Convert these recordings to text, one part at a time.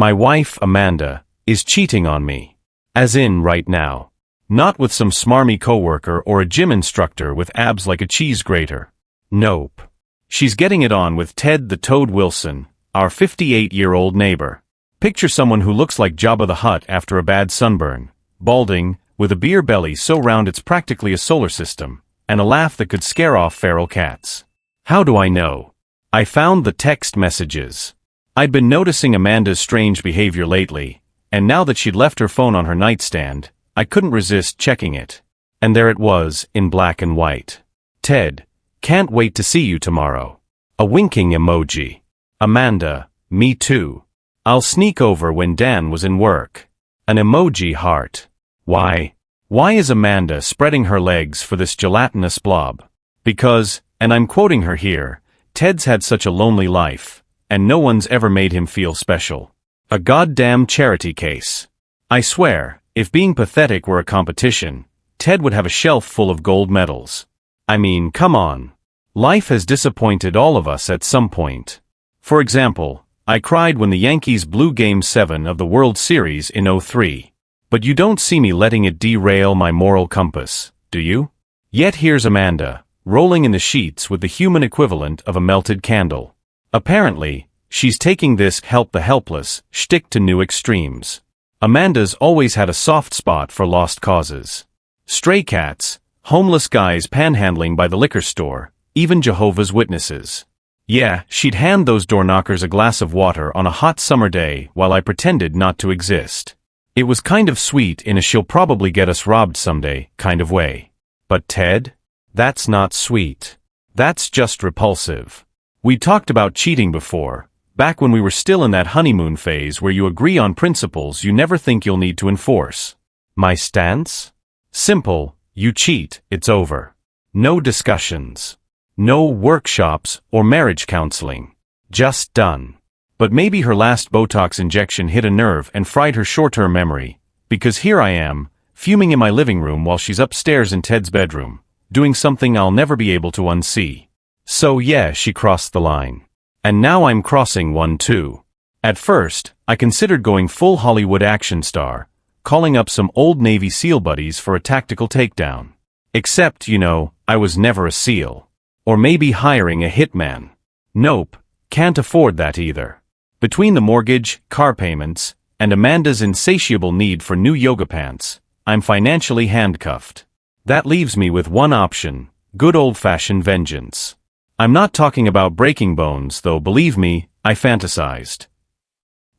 My wife, Amanda, is cheating on me. As in right now. Not with some smarmy coworker or a gym instructor with abs like a cheese grater. Nope. She's getting it on with Ted the Toad Wilson, our 58-year-old neighbor. Picture someone who looks like Jabba the Hutt after a bad sunburn, balding, with a beer belly so round it's practically a solar system, and a laugh that could scare off feral cats. How do I know? I found the text messages. I'd been noticing Amanda's strange behavior lately, and now that she'd left her phone on her nightstand, I couldn't resist checking it. And there it was, in black and white. Ted, can't wait to see you tomorrow. A winking emoji. Amanda, me too. I'll sneak over when Dan was in work. An emoji heart. Why? Why is Amanda spreading her legs for this gelatinous blob? Because, and I'm quoting her here, Ted's had such a lonely life, and no one's ever made him feel special. A goddamn charity case. I swear, if being pathetic were a competition, Ted would have a shelf full of gold medals. I mean, come on. Life has disappointed all of us at some point. For example, I cried when the Yankees blew Game 7 of the World Series in '03. But you don't see me letting it derail my moral compass, do you? Yet here's Amanda, rolling in the sheets with the human equivalent of a melted candle. Apparently, she's taking this help the helpless shtick to new extremes. Amanda's always had a soft spot for lost causes. Stray cats, homeless guys panhandling by the liquor store, even Jehovah's Witnesses. Yeah, she'd hand those door knockers a glass of water on a hot summer day while I pretended not to exist. It was kind of sweet in a she'll probably get us robbed someday kind of way. But Ted? That's not sweet. That's just repulsive. We talked about cheating before, back when we were still in that honeymoon phase where you agree on principles you never think you'll need to enforce. My stance? Simple, you cheat, it's over. No discussions. No workshops or marriage counseling. Just done. But maybe her last Botox injection hit a nerve and fried her short-term memory, because here I am, fuming in my living room while she's upstairs in Ted's bedroom, doing something I'll never be able to unsee. So yeah, she crossed the line. And now I'm crossing one too. At first, I considered going full Hollywood action star, calling up some old Navy SEAL buddies for a tactical takedown. Except, you know, I was never a SEAL. Or maybe hiring a hitman. Nope, can't afford that either. Between the mortgage, car payments, and Amanda's insatiable need for new yoga pants, I'm financially handcuffed. That leaves me with one option, good old-fashioned vengeance. I'm not talking about breaking bones, though believe me, I fantasized.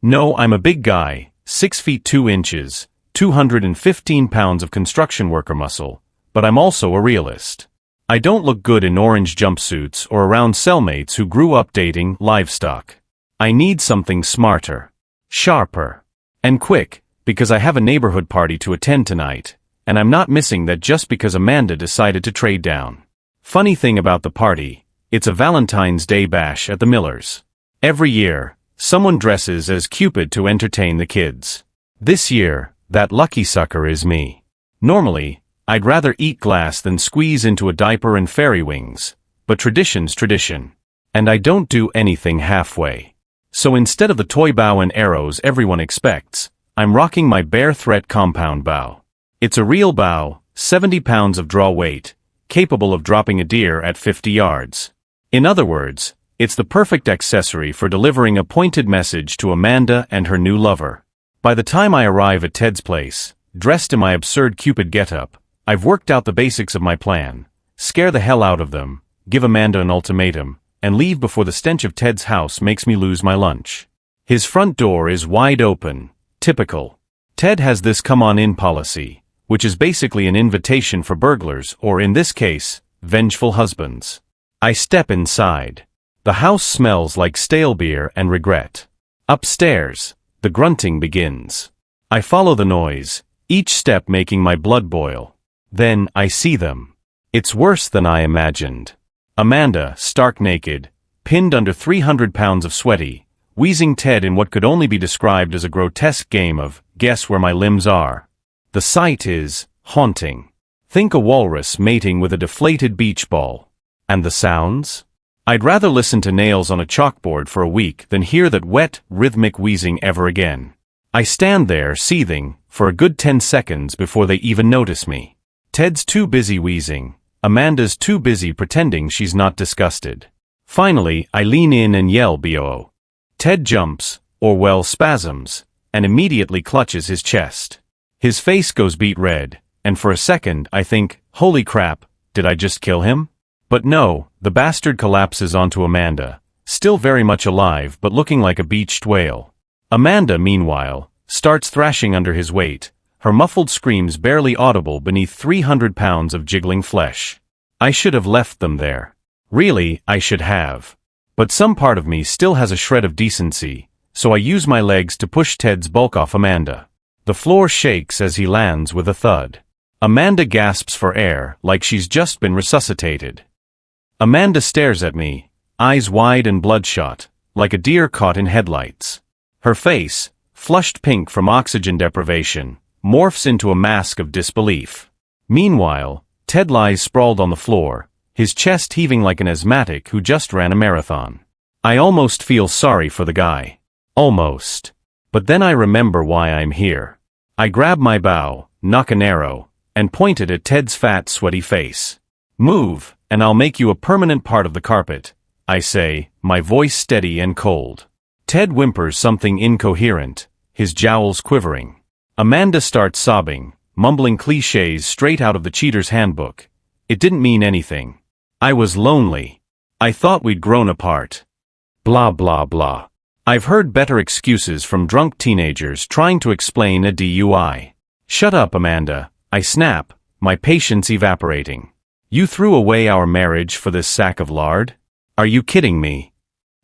No, I'm a big guy, 6 feet 2 inches, 215 pounds of construction worker muscle, but I'm also a realist. I don't look good in orange jumpsuits or around cellmates who grew up dating livestock. I need something smarter, sharper, and quick, because I have a neighborhood party to attend tonight, and I'm not missing that just because Amanda decided to trade down. Funny thing about the party, it's a Valentine's Day bash at the Millers. Every year, someone dresses as Cupid to entertain the kids. This year, that lucky sucker is me. Normally, I'd rather eat glass than squeeze into a diaper and fairy wings, but tradition's tradition. And I don't do anything halfway. So instead of the toy bow and arrows everyone expects, I'm rocking my Bear Threat compound bow. It's a real bow, 70 pounds of draw weight, capable of dropping a deer at 50 yards. In other words, it's the perfect accessory for delivering a pointed message to Amanda and her new lover. By the time I arrive at Ted's place, dressed in my absurd Cupid getup, I've worked out the basics of my plan, scare the hell out of them, give Amanda an ultimatum, and leave before the stench of Ted's house makes me lose my lunch. His front door is wide open. Typical. Ted has this come-on-in policy, which is basically an invitation for burglars or, in this case, vengeful husbands. I step inside. The house smells like stale beer and regret. Upstairs, the grunting begins. I follow the noise, each step making my blood boil. Then, I see them. It's worse than I imagined. Amanda, stark naked, pinned under 300 pounds of sweaty, wheezing Ted in what could only be described as a grotesque game of guess where my limbs are. The sight is haunting. Think a walrus mating with a deflated beach ball. And the sounds? I'd rather listen to nails on a chalkboard for a week than hear that wet, rhythmic wheezing ever again. I stand there, seething, for a good 10 seconds before they even notice me. Ted's too busy wheezing. Amanda's too busy pretending she's not disgusted. Finally, I lean in and yell BO. Ted jumps, or well, spasms, and immediately clutches his chest. His face goes beet red, and for a second I think, holy crap, did I just kill him? But no, the bastard collapses onto Amanda, still very much alive but looking like a beached whale. Amanda, meanwhile, starts thrashing under his weight, her muffled screams barely audible beneath 300 pounds of jiggling flesh. I should have left them there. Really, I should have. But some part of me still has a shred of decency, so I use my legs to push Ted's bulk off Amanda. The floor shakes as he lands with a thud. Amanda gasps for air like she's just been resuscitated. Amanda stares at me, eyes wide and bloodshot, like a deer caught in headlights. Her face, flushed pink from oxygen deprivation, morphs into a mask of disbelief. Meanwhile, Ted lies sprawled on the floor, his chest heaving like an asthmatic who just ran a marathon. I almost feel sorry for the guy. Almost. But then I remember why I'm here. I grab my bow, knock an arrow, and point it at Ted's fat, sweaty face. Move, and I'll make you a permanent part of the carpet, I say, my voice steady and cold. Ted whimpers something incoherent, his jowls quivering. Amanda starts sobbing, mumbling clichés straight out of the cheater's handbook. It didn't mean anything. I was lonely. I thought we'd grown apart. Blah blah blah. I've heard better excuses from drunk teenagers trying to explain a DUI. Shut up, Amanda, I snap, my patience evaporating. You threw away our marriage for this sack of lard? Are you kidding me?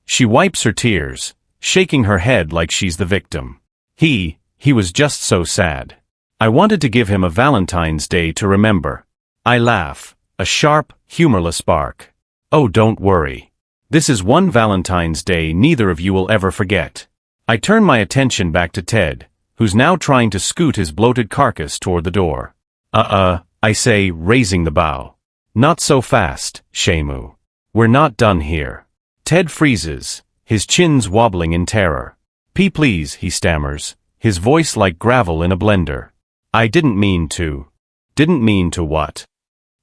She wipes her tears, shaking her head like she's the victim. He was just so sad. I wanted to give him a Valentine's Day to remember. I laugh, a sharp, humorless bark. Oh, don't worry. This is one Valentine's Day neither of you will ever forget. I turn my attention back to Ted, who's now trying to scoot his bloated carcass toward the door. I say, raising the bow. Not so fast, Shamu. We're not done here. Ted freezes, his chins wobbling in terror. Please, he stammers, his voice like gravel in a blender. I didn't mean to. Didn't mean to what?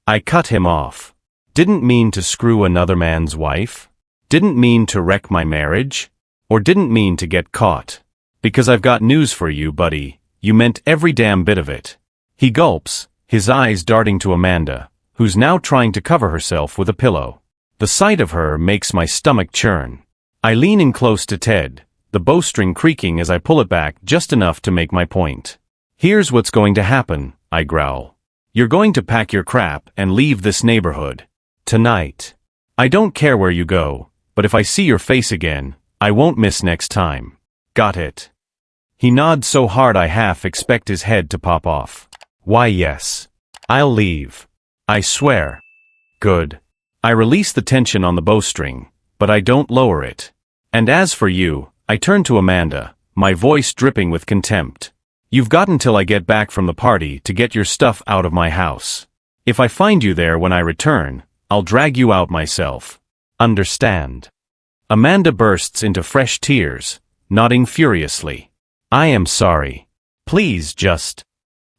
I cut him off. Didn't mean to screw another man's wife? Didn't mean to wreck my marriage? Or didn't mean to get caught? Because I've got news for you, buddy. You meant every damn bit of it. He gulps, his eyes darting to Amanda, who's now trying to cover herself with a pillow. The sight of her makes my stomach churn. I lean in close to Ted, the bowstring creaking as I pull it back just enough to make my point. Here's what's going to happen, I growl. You're going to pack your crap and leave this neighborhood. Tonight. I don't care where you go, but if I see your face again, I won't miss next time. Got it? He nods so hard I half expect his head to pop off. Why yes. I'll leave. I swear. Good. I release the tension on the bowstring, but I don't lower it. And as for you, I turn to Amanda, my voice dripping with contempt. You've got until I get back from the party to get your stuff out of my house. If I find you there when I return, I'll drag you out myself. Understand? Amanda bursts into fresh tears, nodding furiously. I am sorry. Please just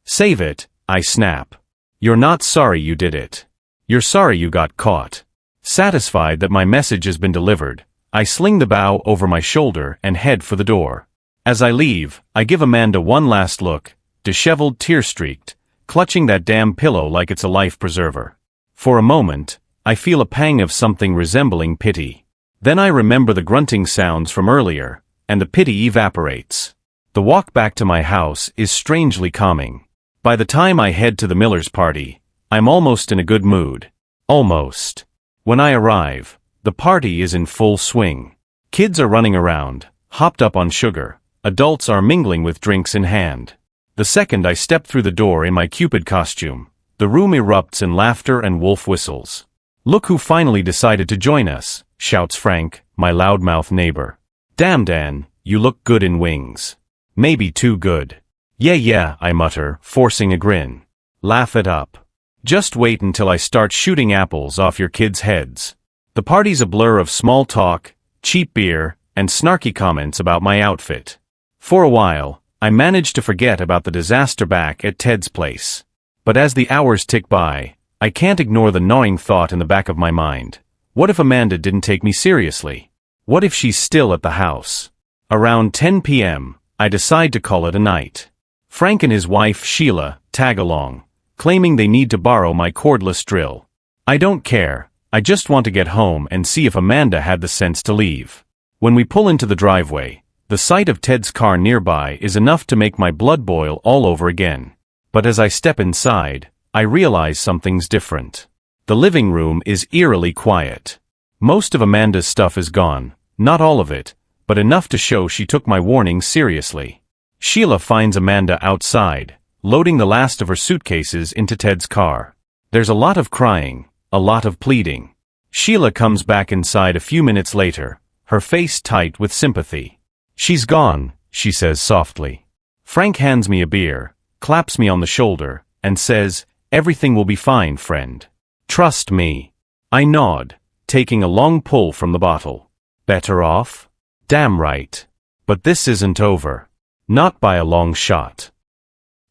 save it, I snap. You're not sorry you did it. You're sorry you got caught. Satisfied that my message has been delivered, I sling the bow over my shoulder and head for the door. As I leave, I give Amanda one last look, disheveled, tear-streaked, clutching that damn pillow like it's a life preserver. For a moment, I feel a pang of something resembling pity. Then I remember the grunting sounds from earlier, and the pity evaporates. The walk back to my house is strangely calming. By the time I head to the Miller's party, I'm almost in a good mood. Almost. When I arrive, the party is in full swing. Kids are running around, hopped up on sugar. Adults are mingling with drinks in hand. The second I step through the door in my Cupid costume, the room erupts in laughter and wolf whistles. Look who finally decided to join us, shouts Frank, my loudmouth neighbor. Damn, Dan, you look good in wings. Maybe too good. Yeah, I mutter, forcing a grin. Laugh it up. Just wait until I start shooting apples off your kids' heads. The party's a blur of small talk, cheap beer, and snarky comments about my outfit. For a while, I managed to forget about the disaster back at Ted's place. But as the hours tick by, I can't ignore the gnawing thought in the back of my mind. What if Amanda didn't take me seriously? What if she's still at the house? Around 10 p.m., I decide to call it a night. Frank and his wife Sheila tag along, claiming they need to borrow my cordless drill. I don't care, I just want to get home and see if Amanda had the sense to leave. When we pull into the driveway, the sight of Ted's car nearby is enough to make my blood boil all over again. But as I step inside, I realize something's different. The living room is eerily quiet. Most of Amanda's stuff is gone, not all of it, but enough to show she took my warning seriously. Sheila finds Amanda outside, loading the last of her suitcases into Ted's car. There's a lot of crying, a lot of pleading. Sheila comes back inside a few minutes later, her face tight with sympathy. "She's gone," she says softly. Frank hands me a beer, claps me on the shoulder, and says, "Everything will be fine, friend. Trust me." I nod, taking a long pull from the bottle. Better off? Damn right. But this isn't over. Not by a long shot.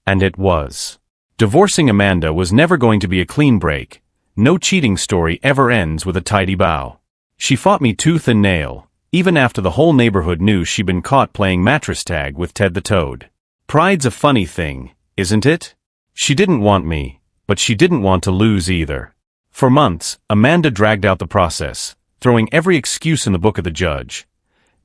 And it was. Divorcing Amanda was never going to be a clean break. No cheating story ever ends with a tidy bow. She fought me tooth and nail, even after the whole neighborhood knew she'd been caught playing mattress tag with Ted the Toad. Pride's a funny thing, isn't it? She didn't want me, but she didn't want to lose either. For months, Amanda dragged out the process, throwing every excuse in the book at the judge.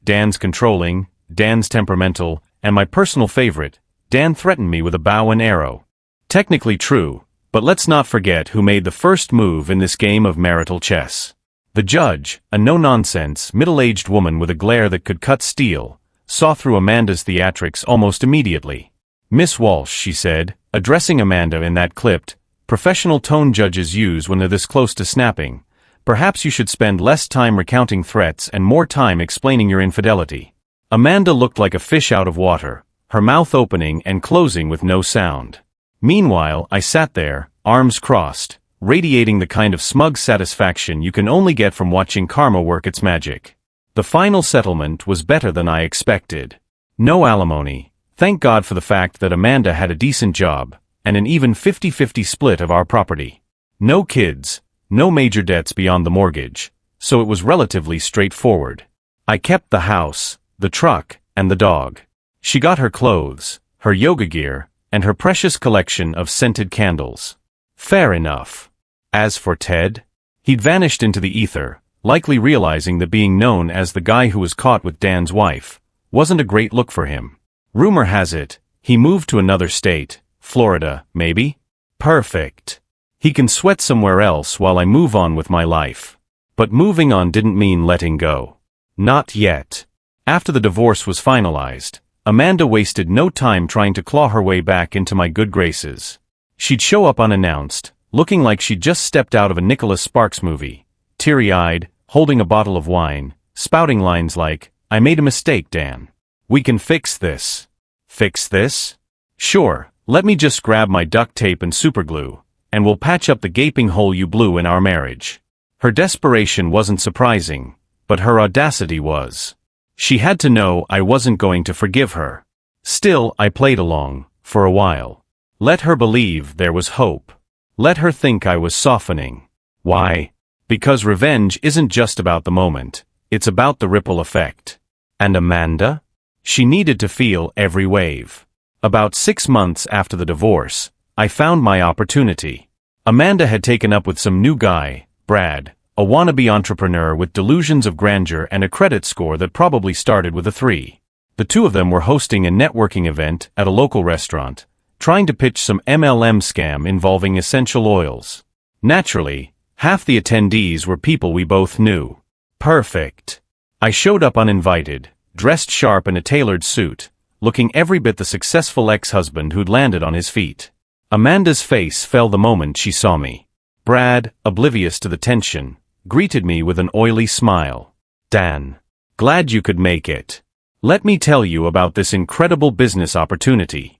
Dan's controlling, Dan's temperamental, and my personal favorite, Dan threatened me with a bow and arrow. Technically true, but let's not forget who made the first move in this game of marital chess. The judge, a no-nonsense, middle-aged woman with a glare that could cut steel, saw through Amanda's theatrics almost immediately. "Miss Walsh," she said, addressing Amanda in that clipped, professional tone judges use when they're this close to snapping, "perhaps you should spend less time recounting threats and more time explaining your infidelity." Amanda looked like a fish out of water, her mouth opening and closing with no sound. Meanwhile, I sat there, arms crossed, radiating the kind of smug satisfaction you can only get from watching karma work its magic. The final settlement was better than I expected. No alimony, thank God for the fact that Amanda had a decent job, and an even 50-50 split of our property. No kids, no major debts beyond the mortgage, so it was relatively straightforward. I kept the house, the truck, and the dog. She got her clothes, her yoga gear, and her precious collection of scented candles. Fair enough. As for Ted, he'd vanished into the ether, likely realizing that being known as the guy who was caught with Dan's wife wasn't a great look for him. Rumor has it, he moved to another state, Florida, maybe? Perfect. He can sweat somewhere else while I move on with my life. But moving on didn't mean letting go. Not yet. After the divorce was finalized, Amanda wasted no time trying to claw her way back into my good graces. She'd show up unannounced, looking like she'd just stepped out of a Nicholas Sparks movie, teary-eyed, holding a bottle of wine, spouting lines like, "I made a mistake, Dan. We can fix this." Fix this? Sure, let me just grab my duct tape and superglue, and we'll patch up the gaping hole you blew in our marriage. Her desperation wasn't surprising, but her audacity was. She had to know I wasn't going to forgive her. Still, I played along, for a while. Let her believe there was hope. Let her think I was softening. Why? Because revenge isn't just about the moment, it's about the ripple effect. And Amanda? She needed to feel every wave. About 6 months after the divorce, I found my opportunity. Amanda had taken up with some new guy, Brad, a wannabe entrepreneur with delusions of grandeur and a credit score that probably started with a 3. The two of them were hosting a networking event at a local restaurant, trying to pitch some MLM scam involving essential oils. Naturally, half the attendees were people we both knew. Perfect. I showed up uninvited, dressed sharp in a tailored suit, looking every bit the successful ex-husband who'd landed on his feet. Amanda's face fell the moment she saw me. Brad, oblivious to the tension, greeted me with an oily smile. "Dan, glad you could make it. Let me tell you about this incredible business opportunity."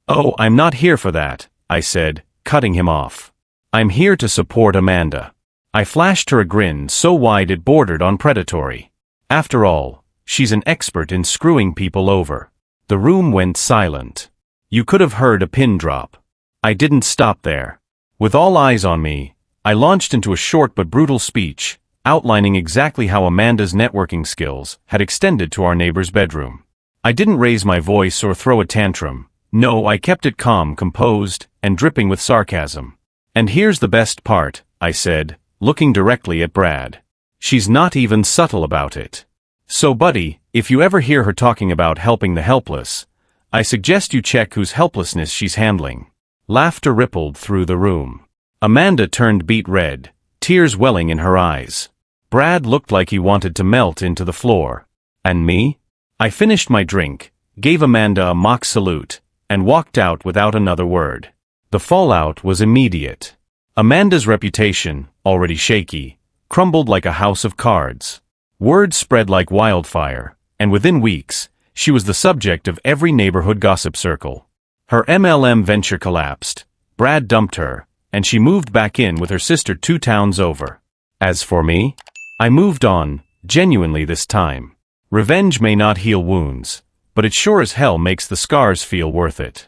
"Oh, I'm not here for that," I said, cutting him off. "I'm here to support Amanda. I flashed her a grin so wide it bordered on predatory. After all, she's an expert in screwing people over. The room went silent. You could have heard a pin drop. I didn't stop there. With all eyes on me, I launched into a short but brutal speech, outlining exactly how Amanda's networking skills had extended to our neighbor's bedroom. I didn't raise my voice or throw a tantrum. No, I kept it calm, composed, and dripping with sarcasm. And here's the best part, I said, looking directly at Brad. She's not even subtle about it. So buddy, if you ever hear her talking about helping the helpless, I suggest you check whose helplessness she's handling. Laughter rippled through the room. Amanda turned beet red, tears welling in her eyes. Brad looked like he wanted to melt into the floor. And me? I finished my drink, gave Amanda a mock salute, and walked out without another word. The fallout was immediate. Amanda's reputation, already shaky, crumbled like a house of cards. Word spread like wildfire, and within weeks, she was the subject of every neighborhood gossip circle. Her MLM venture collapsed, Brad dumped her, and she moved back in with her sister 2 towns over. As for me, I moved on, genuinely this time. Revenge may not heal wounds, but it sure as hell makes the scars feel worth it.